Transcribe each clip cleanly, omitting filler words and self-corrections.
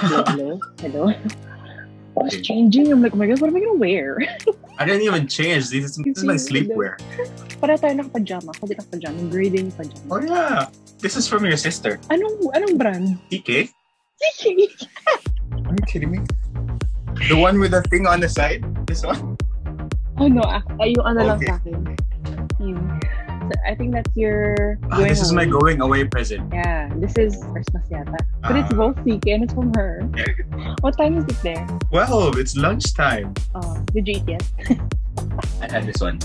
Hello, hello. I was changing. I'm like, oh my God, what am I gonna wear? I didn't even change. This is my sleepwear. Para tayo naka-pajama. Ako din naka-pajama. Grading pajama. Oh yeah. This is from your sister. Anong brand? TK? TK? Are you kidding me? The one with the thing on the side? This one? Oh no, yung ano lang Okay. sa akin. So, I think that's your This is my going away present. Yeah, this is Christmas yata. But it's both TK and it's from her. What time is it there? Well, it's lunchtime. Did you eat yet? I had this one.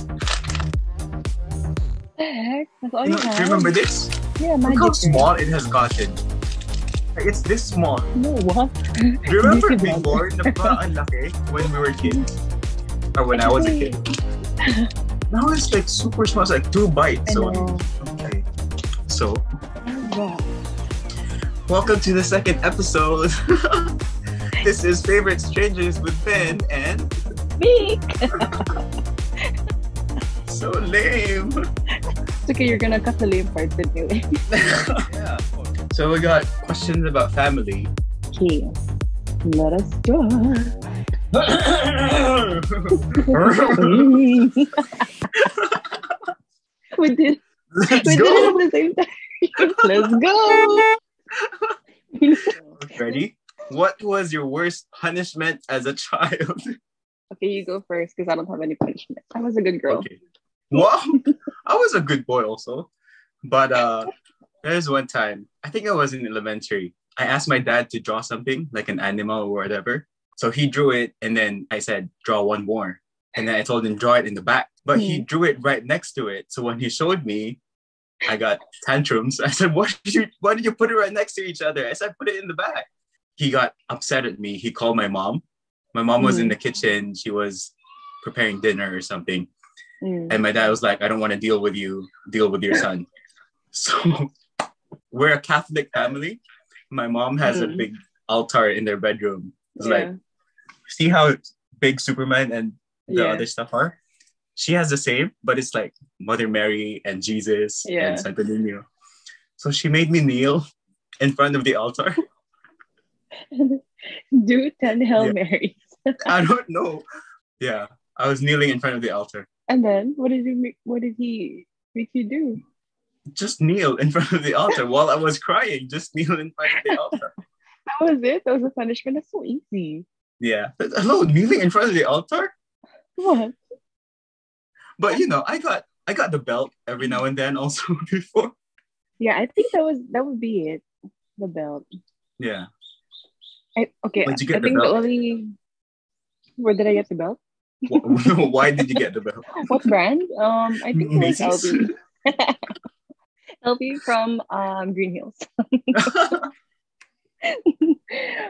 The heck? That's all you have? Do you remember this? Yeah, Look magic. how small it has gotten. Like, it's this small. No, what? Do you remember before, ang laki when we were kids? Or when I was a kid? Now it's like super small. It's like 2 bites. So, okay. So, welcome to the second episode. This is Favorite Strangers with Ben and Vic. So lame. It's okay, you're gonna cut the lame parts anyway. Yeah. So we got questions about family. Okay, let us start. we did it at the same time. Let's go. Ready? What was your worst punishment as a child? Okay, you go first because I don't have any punishment. I was a good girl. Okay. Well, I was a good boy also. But there's one time, I think I was in elementary. I asked my dad to draw something, like an animal or whatever. So he drew it, and then I said, draw one more. And then I told him, draw it in the back. But he drew it right next to it. So when he showed me, I got tantrums. I said, why did you put it right next to each other? I said, put it in the back. He got upset at me. He called my mom. My mom was in the kitchen. She was preparing dinner or something. And my dad was like, I don't want to deal with you. Deal with your son. So we're a Catholic family. My mom has a big altar in their bedroom. It's like, see how big Superman and the other stuff are? She has the same, but it's like Mother Mary and Jesus and Santo Niño. So she made me kneel in front of the altar. Do 10 Hail Marys. I don't know. Yeah, I was kneeling in front of the altar. And then what did he make you do? Just kneel in front of the altar while I was crying. Just kneel in front of the altar. That was it? That was a punishment? That's so easy. Yeah. Hello, kneeling in front of the altar? What? But I got the belt every now and then also before. Yeah, I think that would be it. The belt. Yeah. Where'd you get the belt? Where did I get the belt? Why did you get the belt? What brand? I think it was Macy's? LV. LV from Green Hills.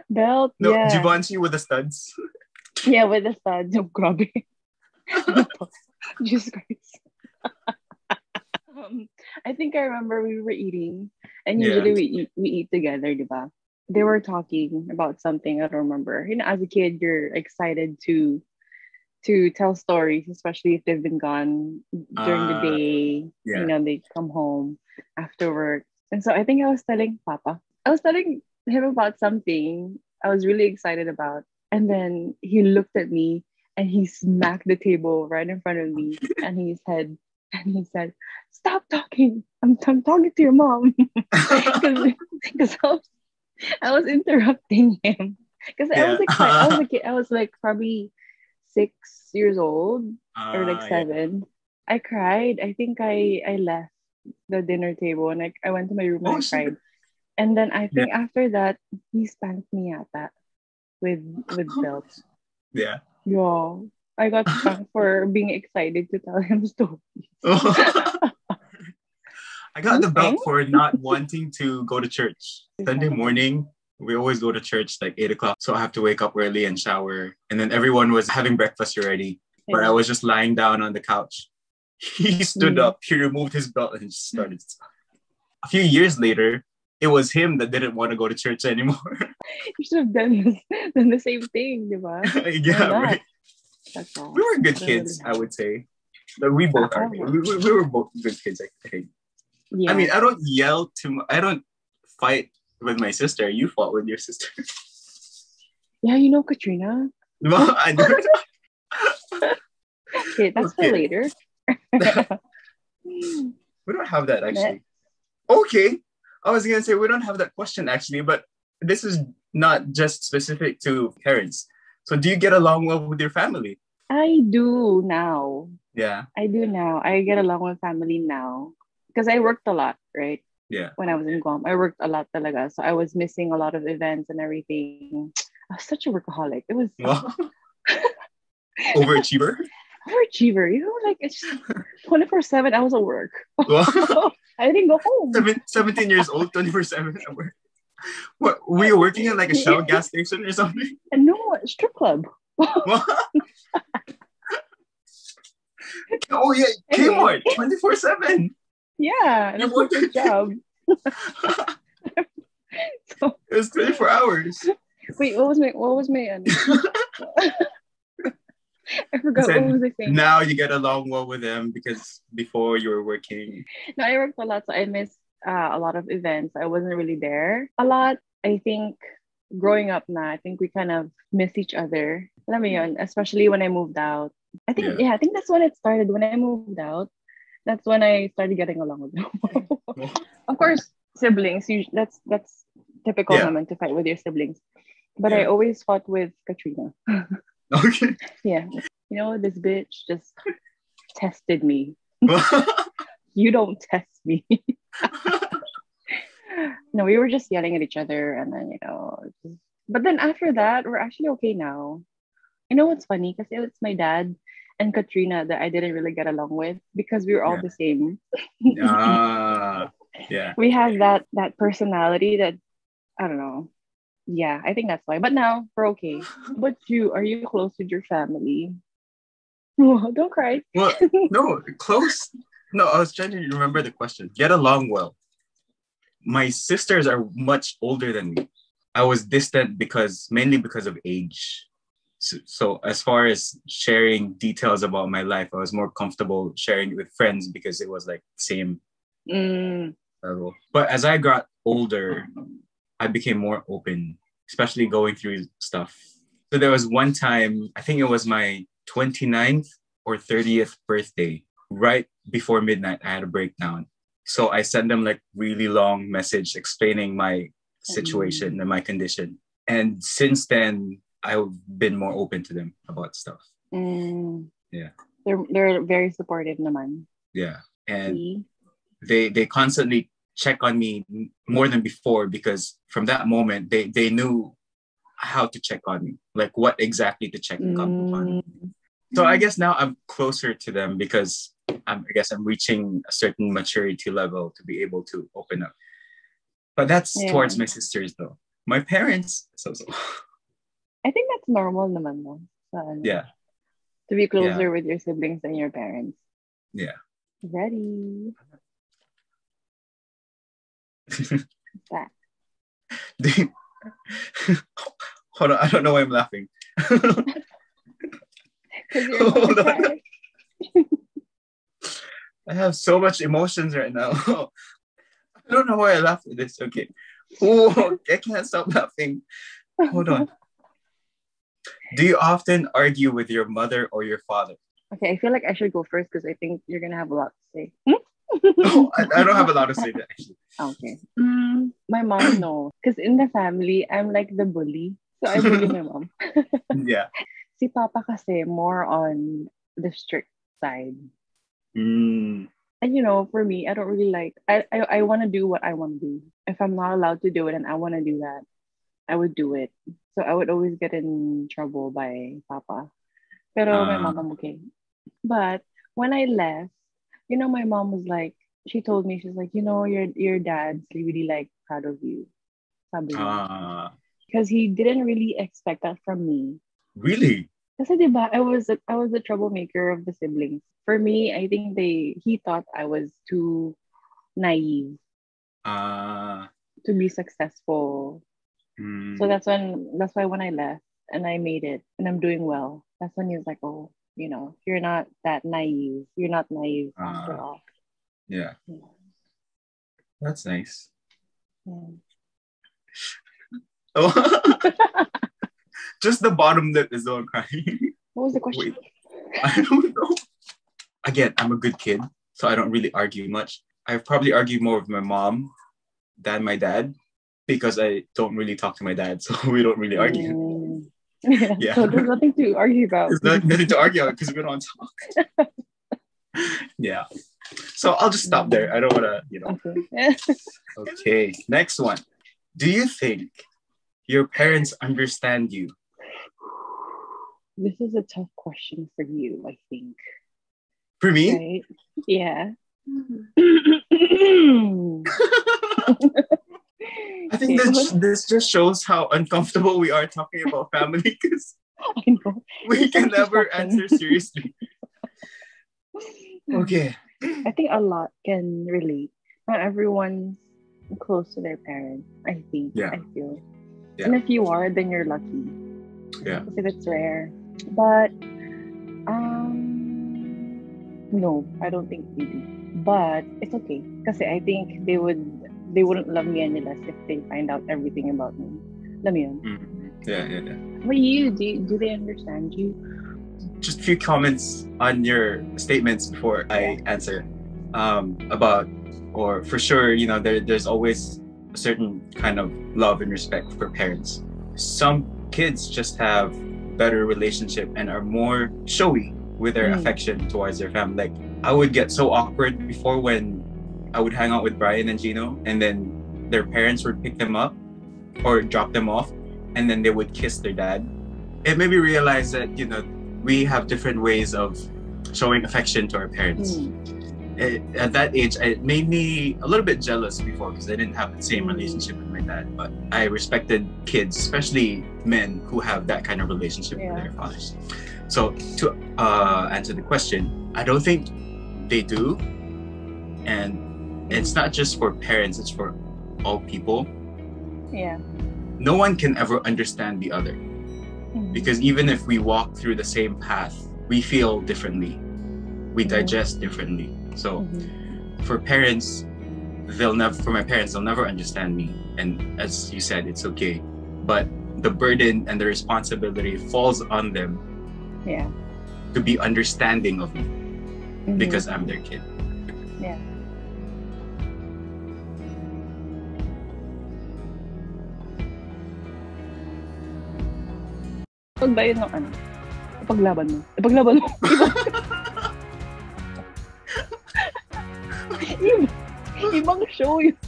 Belt, No, yeah. Givenchy with the studs. Yeah, with the studs. Oh, grabe. Jesus Christ. I think I remember we were eating, and usually we eat together, diba? They were talking about something, I don't remember. As a kid, you're excited to tell stories, especially if they've been gone during the day. Yeah. They come home after work. And so I think I was telling him about something I was really excited about. And then he looked at me and he smacked the table right in front of me. And he said, stop talking. I'm talking to your mom. Because I was interrupting him. Because I was excited. I was a kid. I was like probably 6 years old or like 7. I cried. I think I left the dinner table and I went to my room and I cried. And then I think after that, he spanked me at that with belts. Yeah. Yo, I got spanked for being excited to tell him stories. I got the belt for not wanting to go to church. Sunday morning, we always go to church like 8 o'clock. So I have to wake up early and shower. And then everyone was having breakfast already. But I was just lying down on the couch. He stood up, he removed his belt and just started. A few years later, it was him that didn't want to go to church anymore. You should have done the same thing, diba? Yeah, right. That's all. We were good kids, I would say. But we both are. We were both good kids, I think. Yeah. I mean, I don't yell too much. I don't fight with my sister. You fought with your sister. Yeah, you know Katrina. I know. Okay, that's for Okay. later. We don't have that Next. actually. Okay. I was gonna say we don't have that question actually, but this is not just specific to parents. So do you get along well with your family? I do now. Yeah. I do now. I get along with family now because I worked a lot, right? Yeah. When I was in Guam, I worked a lot talaga. So I was missing a lot of events and everything. I was such a workaholic. It was Well, overachiever. overachiever, like it's just 24/7 I was at work. Well, I didn't go home. 17 years old, 24/7 at work. What, were you working at like a Shell gas station or something? And no, strip club. Well, oh yeah, Anyway, Kmart 24/7. yeah, You that's my worked first it job. So was 24 hours. wait, what was my I I forgot what said was I saying. now you get along well with them because before you were working. No, I worked a lot, so I missed a lot of events. I wasn't really there a lot. I think growing up now, I think we kind of miss each other. Alam mo yun, especially when I moved out. Yeah. I think that's when it started. When I moved out, that's when I started getting along with them. Of course, siblings. That's typical Yeah. naman to fight with your siblings. But I Yeah. always fought with Katrina. Okay. Yeah, this bitch just tested me. You don't test me. No, we were just yelling at each other, and then but then after that, we're actually okay now. You know what's funny? Because it's my dad and Katrina that I didn't really get along with because we were all Yeah. the same. Yeah. We have that personality that I don't know. Yeah, I think that's why. But now we're okay. But are you close with your family? Don't cry. Well, no, close. No, I was trying to remember the question. Get along well. My sisters are much older than me. I was distant mainly because of age. So as far as sharing details about my life, I was more comfortable sharing it with friends because it was like same level. But as I got older, I became more open, especially going through stuff. So there was one time, I think it was my 29th or 30th birthday, right before midnight, I had a breakdown. So I sent them like really long message explaining my situation and my condition. And since then, I've been more open to them about stuff. Yeah. They're very supportive naman. Yeah. And they constantly check on me more than before because from that moment they knew how to check on me, like what exactly to check up on me. So I guess now I'm closer to them because I guess I'm reaching a certain maturity level to be able to open up. But that's towards my sisters though. My parents, so. I think that's normal naman no. Yeah. To be closer with your siblings than your parents. Yeah. Ready. That. Hold on, I don't know why I'm laughing. Because you're about to cry. I have so much emotions right now. I don't know why I laughed at this. Okay. Oh, I can't stop laughing. Hold on. Do you often argue with your mother or your father? Okay, I feel like I should go first because I think you're gonna have a lot to say. No, I don't have a lot to say that actually. Okay. My mom, no. Because in the family, I'm like the bully. So I bully my mom. Yeah. Si Papa kasi more on the strict side. And for me, I don't really like I want to do what I want to do. If I'm not allowed to do it and I want to do that, I would do it. So I would always get in trouble by Papa. Pero my mom, I'm okay. But when I left, my mom was like, she told me, she's like, your dad's really like proud of you. Sabi niya. Because he didn't really expect that from me. Really? Kasi diba, I was the troublemaker of the siblings. For me, I think he thought I was too naive to be successful. So that's why when I left and I made it and I'm doing well, that's when he was like, oh, you're not that naive. You're not naive after all. Yeah. That's nice. Yeah. Oh. Just the bottom lip is the one crying. What was the question? Wait, I don't know. Again, I'm a good kid, so I don't really argue much. I've probably argued more with my mom than my dad because I don't really talk to my dad, so we don't really argue. Yeah. So there's nothing to argue about. There's nothing to argue about because we don't talk. Yeah. So I'll just stop there. I don't want to, Okay. Okay. Next one. Do you think your parents understand you? This is a tough question for you, I think. For me? Right? Yeah. I think this just shows how uncomfortable we are talking about family because I know. we can never answer seriously. Okay. I think a lot can relate. Not everyone's close to their parents, I think. Yeah. I feel. Yeah. And if you are, then you're lucky. Yeah. Because it's rare. But no, I don't think we do. But it's okay. Because I think they wouldn't love me any less if they find out everything about me. Alam mo yun? Yeah. What do they understand you? Just a few comments on your statements before I answer about, or for sure, there's always a certain kind of love and respect for parents. Some kids just have better relationship and are more showy with their affection towards their family. Like I would get so awkward before when I would hang out with Brian and Gino and then their parents would pick them up or drop them off and then they would kiss their dad. It made me realize that, we have different ways of showing affection to our parents. At that age, it made me a little bit jealous before because I didn't have the same relationship with my dad. But I respected kids, especially men who have that kind of relationship with their fathers. So to answer the question, I don't think they do. And it's not just for parents, it's for all people. Yeah. No one can ever understand the other. Because even if we walk through the same path, we feel differently. We digest differently. So for my parents, they'll never understand me. And as you said, it's okay. But the burden and the responsibility falls on them to be understanding of me because I'm their kid. Yeah. Pagbayad ng ipaglaban mo. Ibang show yun.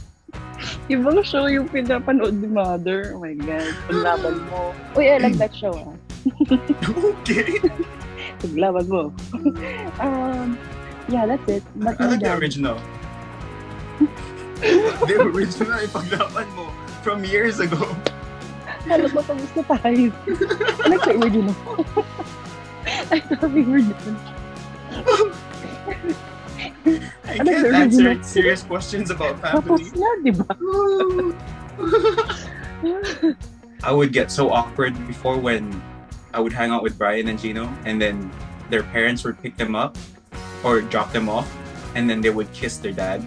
Ibang show yung pinapanood ni Mother. Oh my God. Paglaban mo. Uy, I like that show, Okay. Paglaban mo. Yeah, that's it. But I like the original. The original ay paglaban mo from years ago. Alam mo, tapos na tayo. I like the original. I thought we were done. I can't answer serious questions about family. Tapos na, di ba? I would get so awkward before when I would hang out with Brian and Gino and then their parents would pick them up or drop them off and then they would kiss their dad.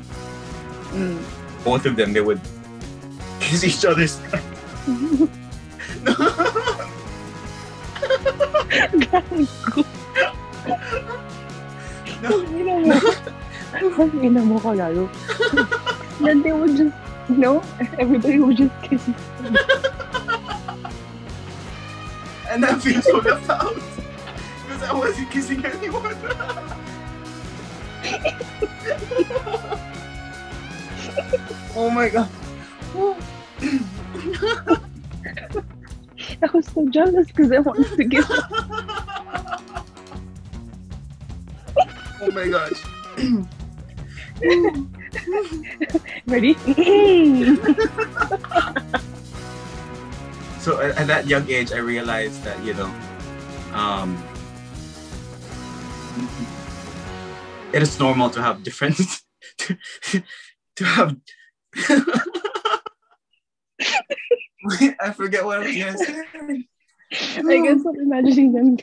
Both of them, they would kiss each other's dad. Ina mo ko lalo. Then they would just, everybody would just kiss each other. And I feel so left out because I wasn't kissing anyone. Oh my God. I was so jealous because I wanted to kiss her. Oh my gosh. Ready? So at that young age, I realized that, it is normal to have different, to have, I forget what I was going to say. I guess I'm imagining them.